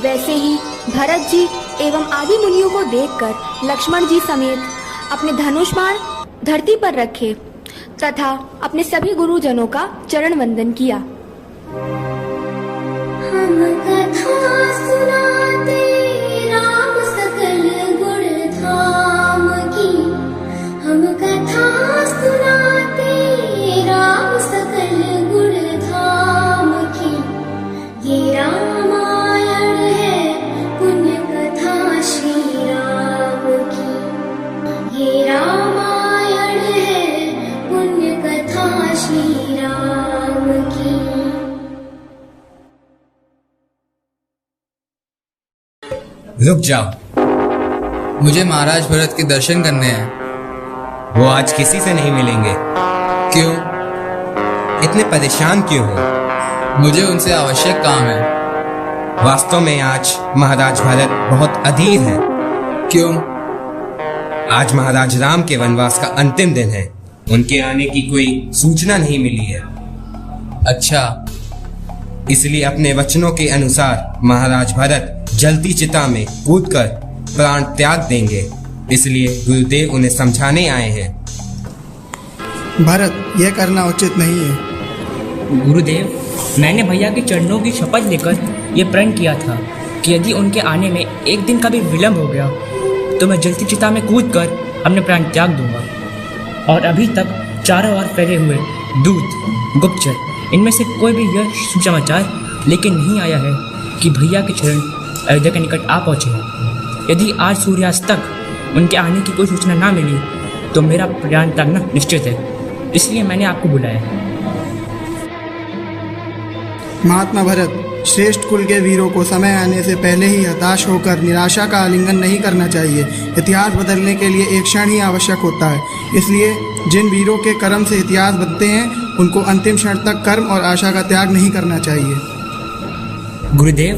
वैसे ही भरत जी एवं आदि मुनियों को देखकर लक्ष्मण जी समेत अपने धनुष बाण धरती पर रखे तथा अपने सभी गुरुजनों का चरण वंदन किया। हम कथा सुनाते राम सकल गुण धाम की, हम कथा सुनाते राम सकल गुण धाम की। ये रामायण है पुण्य कथा श्री राम की, ये रामायण है पुण्य कथा श्री राम की। रुक जाओ, मुझे महाराज भरत के दर्शन करने हैं। वो आज किसी से नहीं मिलेंगे। क्यों? इतने परेशान क्यों हो? मुझे उनसे आवश्यक काम है। वास्तव में आज महाराज भरत बहुत अधीर हैं। क्यों? आज महाराज राम के वनवास का अंतिम दिन है। उनके आने की कोई सूचना नहीं मिली है। अच्छा, इसलिए अपने वचनों के अनुसार महाराज भरत जलती चिता में कूदकर प्राण त्याग देंगे। इसलिए गुरुदेव उन्हें समझाने आए हैं। भरत, यह करना उचित नहीं है। गुरुदेव, मैंने भैया के चरणों की शपथ लेकर यह प्रण किया था कि यदि उनके आने में एक दिन का भी विलंब हो गया तो मैं जलती चिता में कूदकर अपने प्राण त्याग दूंगा। और अभी तक चारों ओर फैले हुए दूत, गुप्तचर, इनमें से कोई भी यह सुसमाचार लेके नहीं आया है कि भैया के चरण अयोध्या के निकट आ पहुंचे हैं। यदि आज सूर्यास्त तक उनके आने की कोई सूचना ना मिली तो मेरा प्राण त्यागना निश्चित है। इसलिए मैंने आपको बुलाया है। महात्मा भरत, श्रेष्ठ कुल के वीरों को समय आने से पहले ही हताश होकर निराशा का आलिंगन नहीं करना चाहिए। इतिहास बदलने के लिए एक क्षण ही आवश्यक होता है। इसलिए जिन वीरों के कर्म से इतिहास बनते हैं उनको अंतिम क्षण तक कर्म और आशा का त्याग नहीं करना चाहिए। गुरुदेव,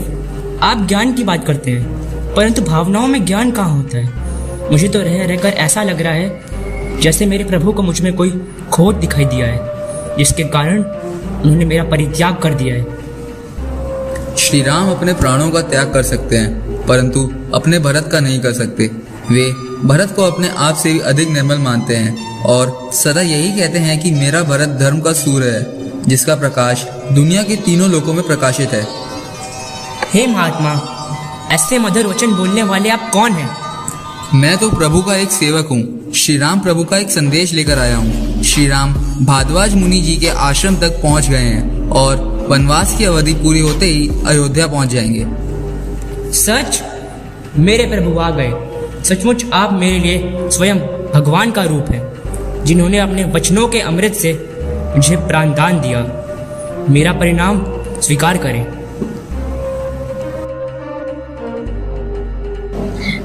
आप ज्ञान की बात करते हैं, परंतु भावनाओं में ज्ञान कहाँ होता है? मुझे तो रह रहकर ऐसा लग रहा है जैसे मेरे प्रभु को मुझ में कोई खोट दिखाई दिया है, जिसके कारण उन्होंने मेरा परित्याग कर दिया है। श्री राम अपने प्राणों का त्याग कर सकते हैं, परंतु अपने भरत का नहीं कर सकते। वे भरत को अपने आप से भी अधिक निर्मल मानते हैं और सदा यही कहते हैं कि मेरा भरत धर्म का सूर्य है, जिसका प्रकाश दुनिया के तीनों लोकों में प्रकाशित है। हे महात्मा, ऐसे मधुर वचन बोलने वाले आप कौन हैं? मैं तो प्रभु का एक सेवक हूँ। श्री राम प्रभु का एक संदेश लेकर आया हूँ। श्री राम भारद्वाज मुनि जी के आश्रम तक पहुँच गए हैं और वनवास की अवधि पूरी होते ही अयोध्या पहुँच जाएंगे। सच? मेरे प्रभु आ गए। सचमुच आप मेरे लिए स्वयं भगवान का रूप है, जिन्होंने अपने वचनों के अमृत से मुझे प्राणदान दिया। मेरा परिणाम स्वीकार करें।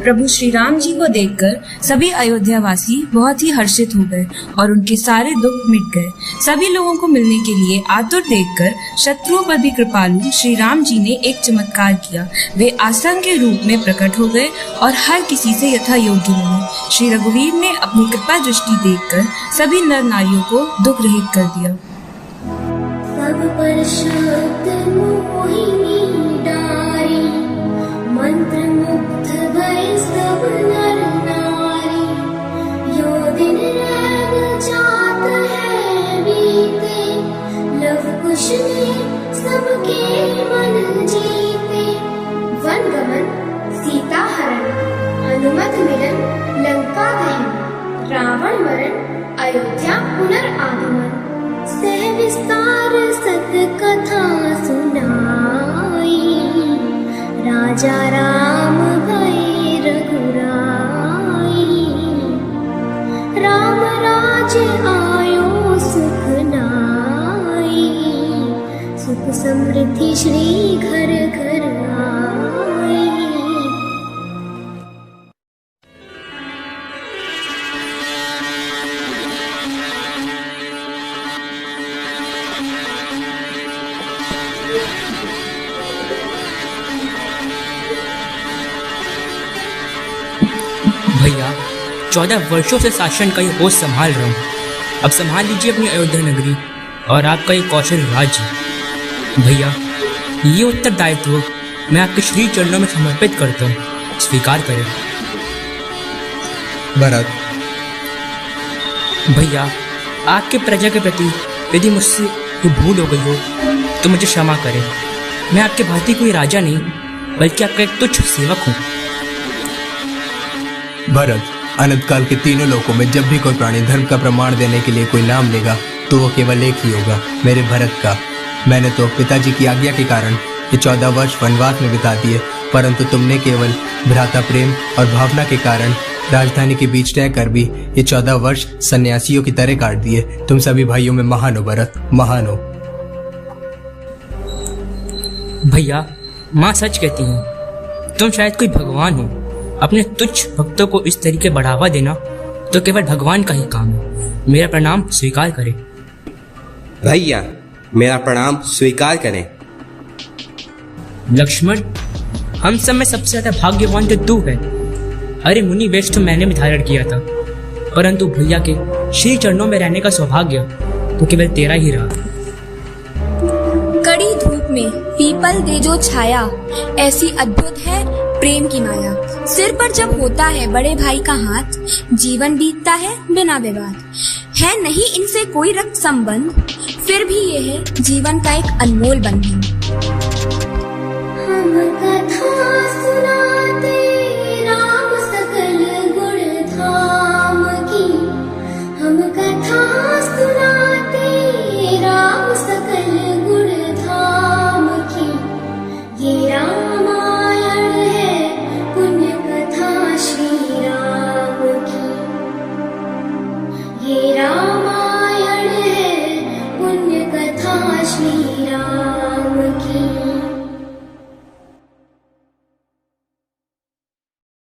प्रभु श्री राम जी को देखकर सभी अयोध्यावासी बहुत ही हर्षित हो गए और उनके सारे दुख मिट गए। सभी लोगों को मिलने के लिए आतुर देखकर शत्रुओं पर भी कृपालु श्री राम जी ने एक चमत्कार किया। वे आसन के रूप में प्रकट हो गए और हर किसी से यथा योग्य बने। श्री रघुवीर ने अपनी कृपा दृष्टि देखकर सभी नर नारियों को दुख रहित कर दिया। सब पर शब्द मोहिनी डारी, मंत्र मुग्ध भय सब नर नारी। यो दिन रैग जात है बीते, लव कुश में सबके मन जीते। वन गमन, सीता हरण, हनुमत मिलन, लंका दहन, रावण मरण, अयोध्या पुनर्आगमन। सह विस्तार सत कथा सुनाई, राजा राम भय रघुराई। राम राज्य आयो सुख नाई, सुख समृद्धि श्री घर घर आई। भैया, 14 वर्षों से शासन का ये पोस्ट संभाल रहा हूँ। अब संभाल लीजिए अपनी अयोध्या नगरी और आपका ये कौशल राज्य। भैया, ये उत्तरदायित्व मैं आपके श्री चरणों में समर्पित करता हूँ, स्वीकार करें। भरत, भैया, आपके प्रजा के प्रति यदि मुझसे कोई भूल हो गई हो तो मुझे क्षमा करें। मैं आपके भांति कोई राजा नहीं बल्कि आपका एक तुच्छ सेवक हूँ। भरत, अनंत काल के तीनों लोकों में जब भी कोई प्राणी धर्म का प्रमाण देने के लिए कोई नाम लेगा तो वो केवल एक ही होगा, मेरे भरत का। मैंने तो पिताजी की आज्ञा के कारण ये 14 वर्ष वनवास में बिता दिए, परंतु तुमने केवल भ्राता प्रेम और भावना के कारण राजधानी के बीच तय कर भी ये 14 वर्ष सन्यासियों की तरह काट दिए। तुम सभी भाइयों में महान हो भरत, महान हो। भैया, माँ सच कहती हैं, तुम शायद कोई भगवान हो। अपने तुच्छ भक्तों को इस तरीके बढ़ावा देना तो केवल भगवान का ही काम है। मेरा प्रणाम स्वीकार करें। भैया, मेरा प्रणाम स्वीकार करें। लक्ष्मण, हम सब में सबसे ज्यादा भाग्यवान तो तू है। अरे मुनि वेश तो मैंने भी धारण किया था, परंतु भैया के श्री चरणों में रहने का सौभाग्य तो केवल तेरा ही रहा। कड़ी धूप में पीपल दे जो छाया, ऐसी अद्भुत है प्रेम की माया। सिर पर जब होता है बड़े भाई का हाथ, जीवन बीतता है बिना विवाद। है नहीं इनसे कोई रक्त संबंध, फिर भी ये है जीवन का एक अनमोल बंधन।